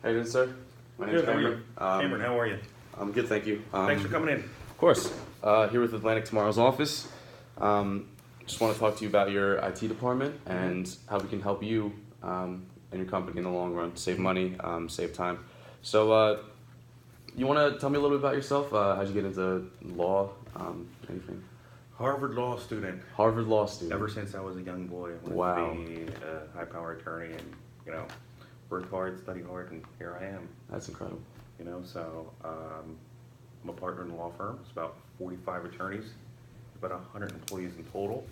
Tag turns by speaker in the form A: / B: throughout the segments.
A: How you doing, sir? My name's
B: Good, how are you?
A: Cameron.
B: Cameron, how are you?
A: I'm good, thank you.
B: Thanks for coming in.
A: Of course. Here with Atlantic Tomorrow's office. Just want to talk to you about your IT department and how we can help you and your company in the long run save money, save time. So, you want to tell me a little bit about yourself? How'd you get into law? Anything?
B: Harvard law student.
A: Harvard law student.
B: Ever since I was a young boy, I wanted
A: Wow.
B: to be a high-power attorney, and worked hard, studied hard, and here I am.
A: That's incredible.
B: So I'm a partner in a law firm. It's about 45 attorneys, about 100 employees in total.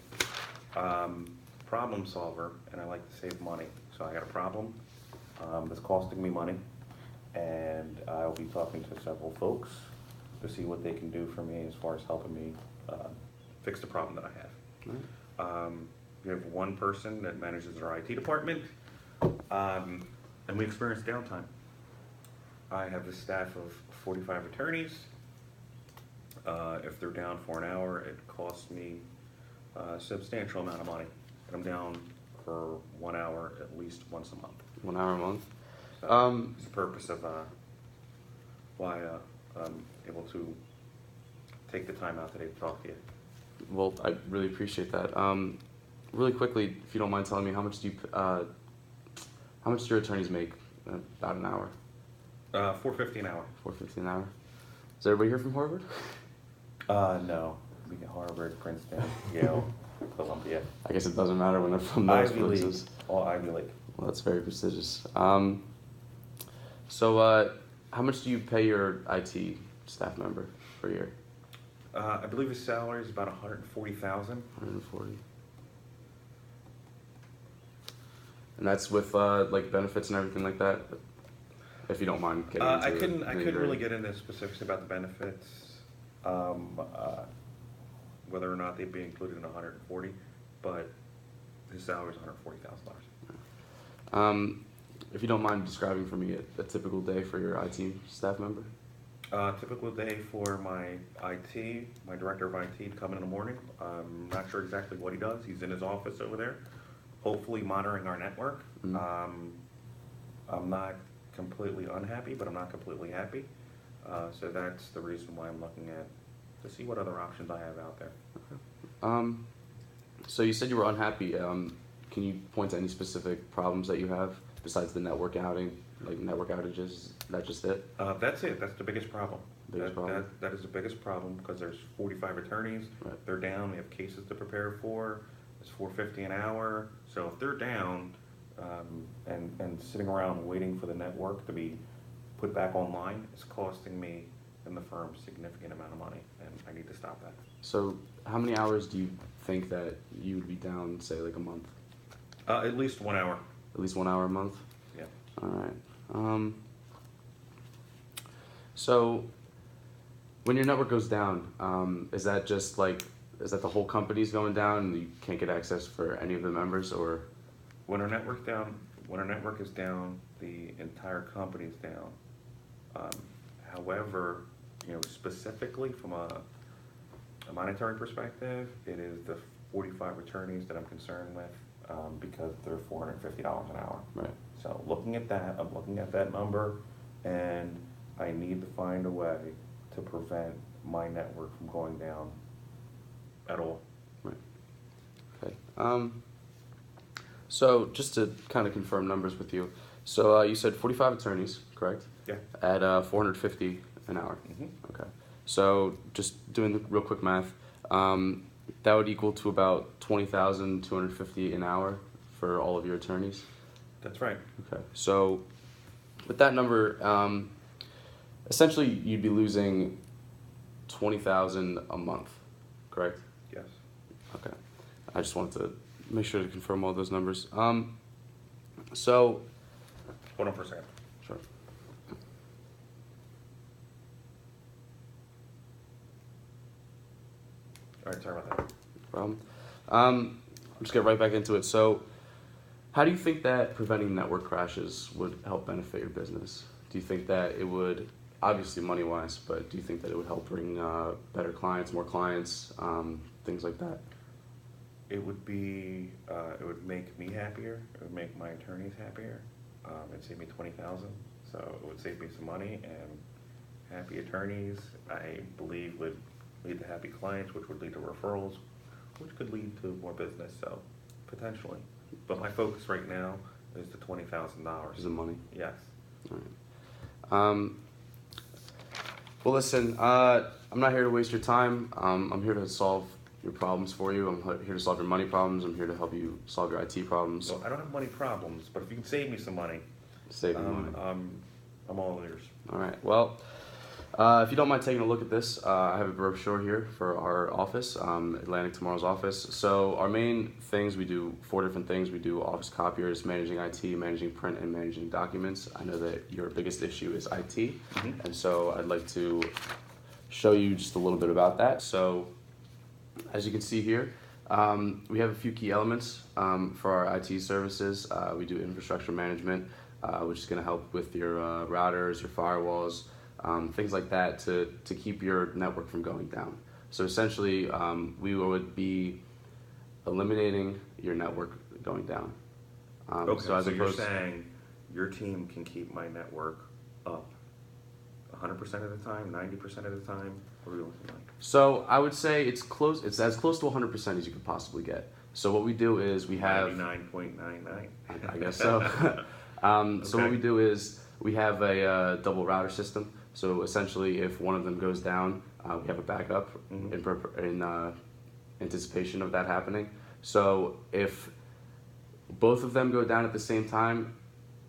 B: Problem solver, and I like to save money. So I got a problem that's costing me money, and I'll be talking to several folks to see what they can do for me as far as helping me fix the problem that I have. We have one person that manages our IT department, and we experience downtime. I have a staff of 45 attorneys. If they're down for an hour, it costs me a substantial amount of money. And I'm down for 1 hour at least once a month.
A: 1 hour a month?
B: So it's the purpose of why I'm able to take the time out today to talk to you.
A: Well, I really appreciate that. Really quickly, if you don't mind telling me, how much do your attorneys make about an hour?
B: $4.50 an hour.
A: $4.50 an hour. Is everybody here from Harvard?
B: No. We get Harvard, Princeton, Yale, Columbia.
A: I guess it doesn't matter when they're from those
B: Ivy League.
A: places.
B: All Ivy League.
A: Well, that's very prestigious. How much do you pay your IT staff member per year?
B: I believe his salary is about $140,000.
A: 140. And that's with like benefits and everything like that. If you don't mind getting into
B: I couldn't really
A: nitty-gritty.
B: get into specifics about the benefits, whether or not they'd be included in 140, but his salary is $140,000.
A: If you don't mind describing for me a typical day for your IT staff member.
B: Typical day for my director of IT to come in the morning. I'm not sure exactly what he does. He's in his office over there, hopefully monitoring our network. I'm not completely unhappy, but I'm not completely happy. So that's the reason why I'm looking to see what other options I have out there.
A: Okay. So you said you were unhappy. Can you point to any specific problems that you have besides the network outing, like network outages? Is that just it?
B: That's it. That's the biggest problem.
A: Problem?
B: That is the biggest problem because there's 45 attorneys.
A: Right.
B: They're down. We have cases to prepare for. It's $4.50 an hour. So if they're down and sitting around waiting for the network to be put back online, it's costing me and the firm a significant amount of money, and I need to stop that.
A: So how many hours do you think that you would be down, say, like a month?
B: At least 1 hour.
A: At least 1 hour a month?
B: Yeah.
A: All right. So when your network goes down, is that the whole company's going down and you can't get access for any of the members, or?
B: When our network is down, the entire company's down. However, specifically from a monetary perspective, it is the 45 attorneys that I'm concerned with because they're $450 an hour.
A: Right.
B: So looking at that, I'm looking at that number, and I need to find a way to prevent my network from going down at all.
A: Right. Okay. So just to kind of confirm numbers with you, so you said 45 attorneys, correct?
B: Yeah.
A: At $450 an hour.
B: Mm-hmm.
A: Okay. So just doing the real quick math, that would equal to about $20,250 an hour for all of your attorneys.
B: That's right.
A: Okay. So with that number, essentially you'd be losing $20,000 a month, correct?
B: Yes.
A: Okay. I just wanted to make sure to confirm all those numbers. So.
B: Hold on for a second.
A: Sure.
B: All right, sorry about that.
A: No problem. Let's get right back into it. So, how do you think that preventing network crashes would help benefit your business? Do you think that it would, obviously money-wise, but do you think that it would help bring better clients, more clients, things like that?
B: It would make me happier. It would make my attorneys happier. It'd save me $20,000, So it would save me some money, and happy attorneys, I believe, would lead to happy clients, which would lead to referrals, which could lead to more business, so potentially. But my focus right now is the $20,000.
A: Is the money?
B: Yes.
A: All right. Well, listen, I'm not here to waste your time. I'm here to solve your problems for you. I'm here to solve your money problems. I'm here to help you solve your IT problems.
B: So I don't have money problems, but if you can save me some money,
A: Save you money.
B: I'm all ears.
A: All right. Well, if you don't mind taking a look at this, I have a brochure here for our office, Atlantic Tomorrow's office. So our main things, we do 4 different things. We do office copiers, managing IT, managing print, and managing documents. I know that your biggest issue is IT, and so I'd like to show you just a little bit about that. So as you can see here, we have a few key elements for our IT services. We do infrastructure management, which is going to help with your routers, your firewalls, things like that to keep your network from going down. So essentially, we would be eliminating your network going down.
B: Okay, so you're saying your team can keep my network up 100% of the time, 90% of the time? What are we looking like?
A: So I would say it's as close to 100% as you could possibly get. So what we do is we have
B: 99.99.
A: I guess so. So what we do is we have a double router system. So essentially, if one of them goes down, we have a backup in anticipation of that happening. So if both of them go down at the same time,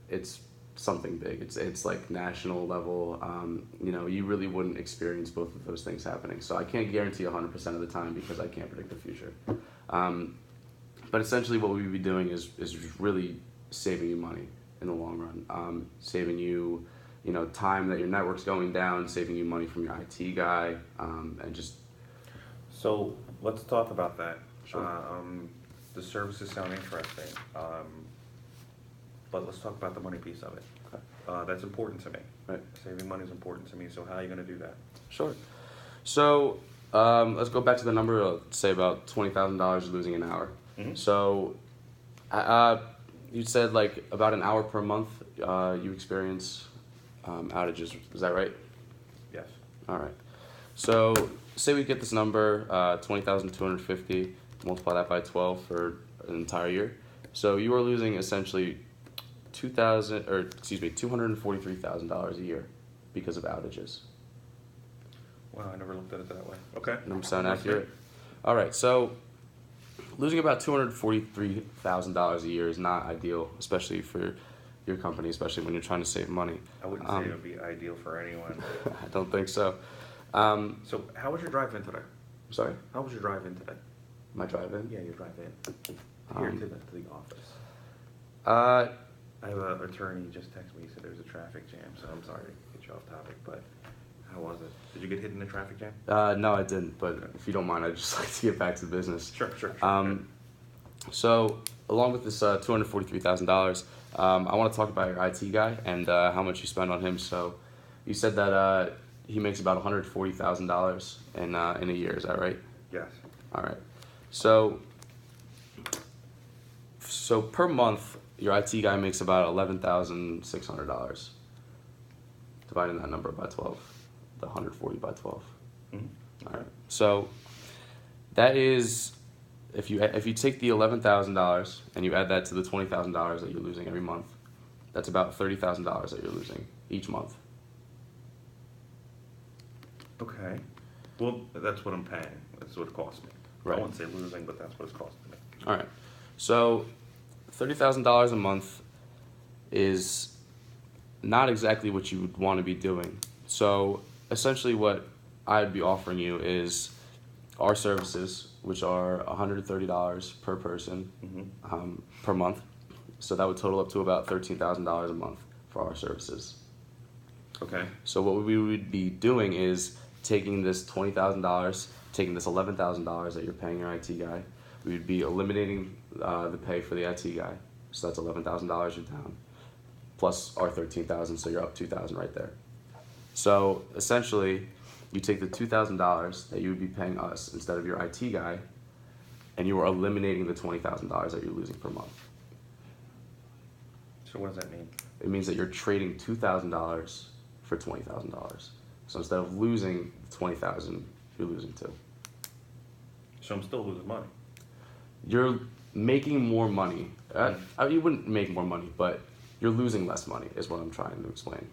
A: it's something big. It's like national level. You really wouldn't experience both of those things happening. So I can't guarantee 100% of the time because I can't predict the future. But essentially, what we would be doing is really saving you money in the long run, saving you, time that your network's going down, saving you money from your IT guy, and just.
B: So let's talk about that.
A: Sure.
B: The services sound interesting, but let's talk about the money piece of it.
A: Okay.
B: That's important to me.
A: Right.
B: Saving money is important to me. So how are you going to do that?
A: Sure. So let's go back to the number. Say about $20,000 losing an hour. So you said like about an hour per month you experience outages. Is that right?
B: Yes.
A: All right. So say we get this number, 20,250, multiply that by 12 for an entire year. So you are losing essentially $243,000 a year because of outages.
B: Wow, I never looked at it that way. Okay.
A: Numbers sound accurate? All right. So losing about $243,000 a year is not ideal, especially for your company, especially when you're trying to save money.
B: I wouldn't say it would be ideal for anyone.
A: I don't think so.
B: So how was your drive in today?
A: Sorry?
B: How was your drive in today?
A: My drive in?
B: Yeah, your drive in. Here to the office.
A: Uh,
B: I have an attorney just texted me, he said there's a traffic jam, so I'm sorry to get you off topic, but how was it? Did you get hit in the traffic jam?
A: no, I didn't, but if you don't mind, I'd just like to get back to the business.
B: Sure.
A: So, along with this $243,000, I want to talk about your IT guy and how much you spend on him. So, you said that he makes about $140,000 in a year. Is that right?
B: Yes.
A: All right. So per month, your IT guy makes about $11,600. Dividing that number by 12, the 140 by 12.
B: Mm-hmm.
A: All right. So that is, if you take the $11,000 and you add that to the $20,000 that you're losing every month, that's about $30,000 that you're losing each month.
B: Okay. Well, that's what I'm paying. That's what it costs me.
A: Right.
B: I wouldn't say losing, but that's what it's costing me.
A: All right. So $30,000 a month is not exactly what you would want to be doing. So essentially what I'd be offering you is our services, which are $130 per person per month. So that would total up to about $13,000 a month for our services.
B: Okay.
A: So what we would be doing is taking this $20,000, taking this $11,000 that you're paying your IT guy, we would be eliminating the pay for the IT guy. So that's $11,000 you're down, plus our $13,000, so you're up $2,000 right there. So essentially, you take the $2,000 that you would be paying us instead of your IT guy, and you are eliminating the $20,000 that you're losing per month.
B: So what does that mean?
A: it means that you're trading $2,000 for $20,000. So instead of losing 20,000, you're losing 2.
B: So I'm still losing money.
A: You're making more money. You wouldn't make more money, but you're losing less money is what I'm trying to explain.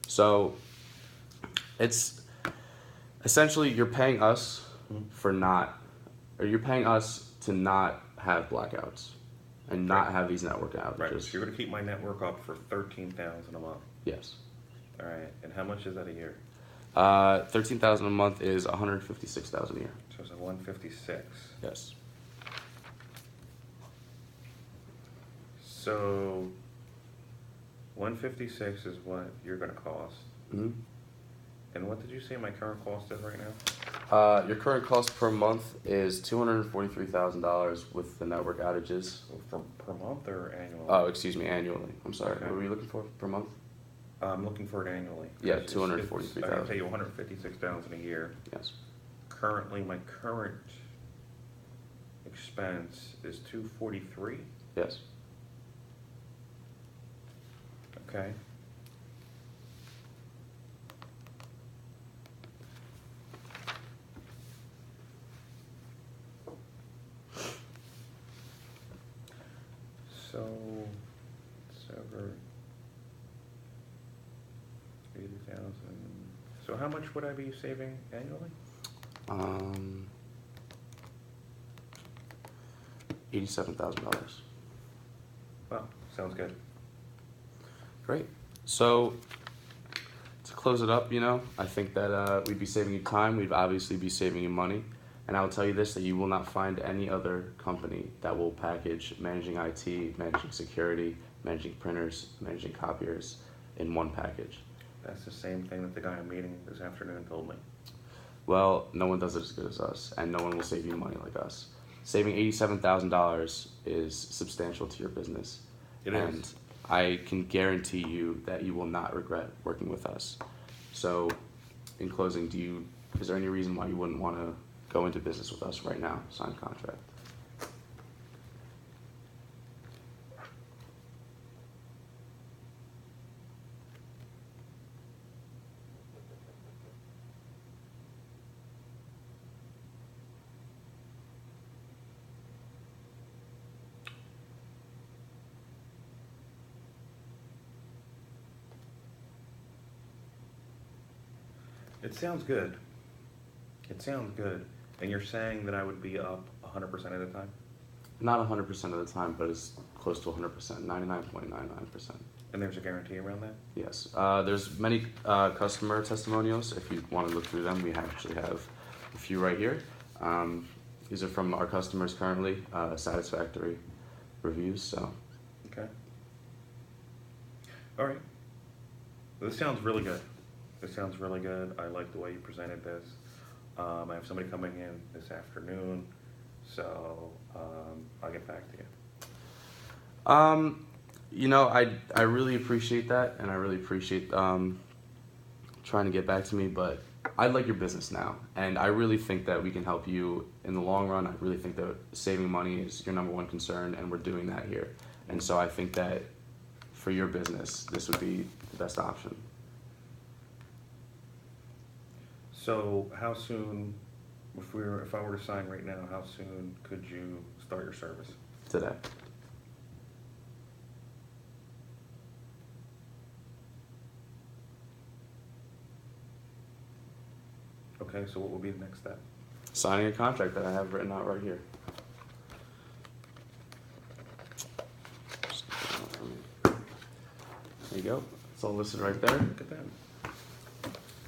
A: So it's essentially you're paying us you're paying us to not have blackouts and not have these network outages.
B: Right, so you're gonna keep my network up for $13,000 a month.
A: Yes.
B: All right, and how much is that a year?
A: 13,000 a month is 156,000 a year.
B: So it's a 156.
A: Yes.
B: So 156 is what you're gonna cost.
A: Mm-hmm.
B: And what did you say my current cost is right now?
A: Your current cost per month is $243,000 with the network outages.
B: Per month or annually?
A: Oh, excuse me, annually. I'm sorry.
B: Okay.
A: What were you looking for per month?
B: I'm looking for it annually.
A: Yeah,
B: It's-
A: 243,000.
B: I can pay you 156,000 a year.
A: Yes.
B: Currently, my current expense is 243.
A: Yes.
B: Okay. So it's over 80,000. So how much would I be saving annually?
A: $87,000.
B: Wow, sounds good.
A: Great. So to close it up, I think that we'd be saving you time. We'd obviously be saving you money. And I will tell you this, that you will not find any other company that will package managing IT, managing security, managing printers, managing copiers in one package.
B: That's the same thing that the guy I'm meeting this afternoon told me.
A: Well, no one does it as good as us, and no one will save you money like us. Saving $87,000 is substantial to your business.
B: It
A: and
B: is.
A: I can guarantee you that you will not regret working with us. So, in closing, is there any reason why you wouldn't want to go into business with us right now, sign a contract?
B: It sounds good. It sounds good. And you're saying that I would be up 100% of the time?
A: Not 100% of the time, but it's close to 100%, 99.99%.
B: And there's a guarantee around that?
A: Yes. There's many customer testimonials. If you want to look through them, we actually have a few right here. These are from our customers currently, satisfactory reviews. So.
B: Okay. All right. Well, this sounds really good. This sounds really good. I like the way you presented this. I have somebody coming in this afternoon, so I'll get back to you.
A: I really appreciate that, and I really appreciate trying to get back to me, but I like your business now, and I really think that we can help you in the long run. I really think that saving money is your number one concern, and we're doing that here. And so I think that for your business, this would be the best option.
B: So how soon, if I were to sign right now, how soon could you start your service?
A: Today.
B: Okay, so what will be the next step?
A: Signing a contract that I have written out right here. There you go. It's all listed right there.
B: Look at that.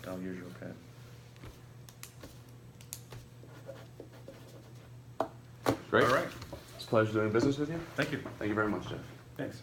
B: I'll use your pen.
A: Great.
B: All right.
A: It's a pleasure doing business with you.
B: Thank you.
A: Thank you very much, Jeff.
B: Thanks.